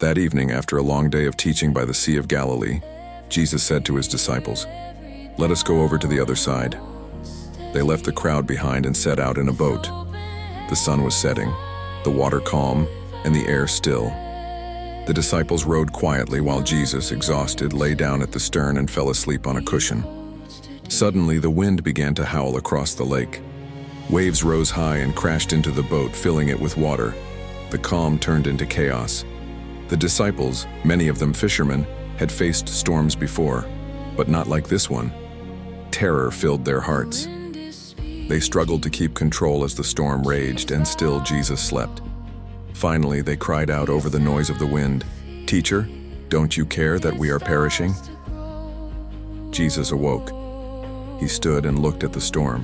That evening, after a long day of teaching by the Sea of Galilee, Jesus said to his disciples, "Let us go over to the other side." They left the crowd behind and set out in a boat. The sun was setting, the water calm, and the air still. The disciples rowed quietly while Jesus, exhausted, lay down at the stern and fell asleep on a cushion. Suddenly, the wind began to howl across the lake. Waves rose high and crashed into the boat, filling it with water. The calm turned into chaos. The disciples, many of them fishermen, had faced storms before, but not like this one. Terror filled their hearts. They struggled to keep control as the storm raged, and still Jesus slept. Finally, they cried out over the noise of the wind, "Teacher, don't you care that we are perishing?" Jesus awoke. He stood and looked at the storm.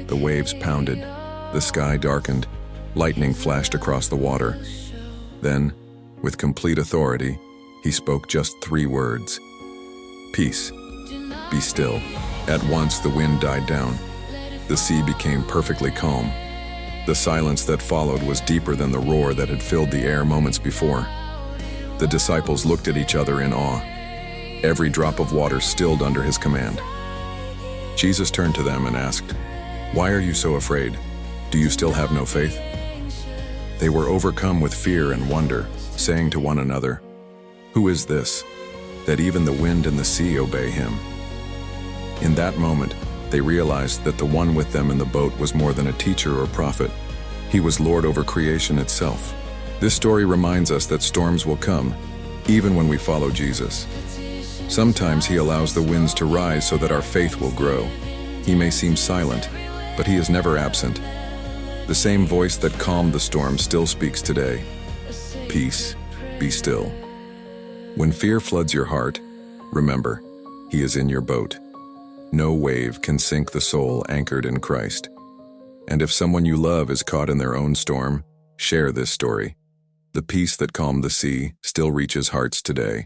The waves pounded, the sky darkened, lightning flashed across the water. Then, with complete authority, he spoke just 3 words. "Peace, be still." At once the wind died down. The sea became perfectly calm. The silence that followed was deeper than the roar that had filled the air moments before. The disciples looked at each other in awe. Every drop of water stilled under his command. Jesus turned to them and asked, "Why are you so afraid? Do you still have no faith?" They were overcome with fear and wonder, saying to one another, "Who is this, that even the wind and the sea obey him?" In that moment, they realized that the one with them in the boat was more than a teacher or prophet. He was Lord over creation itself. This story reminds us that storms will come, even when we follow Jesus. Sometimes he allows the winds to rise so that our faith will grow. He may seem silent, but he is never absent. The same voice that calmed the storm still speaks today. Peace, be still. When fear floods your heart, remember, he is in your boat. No wave can sink the soul anchored in Christ. And if someone you love is caught in their own storm, share this story. The peace that calmed the sea still reaches hearts today.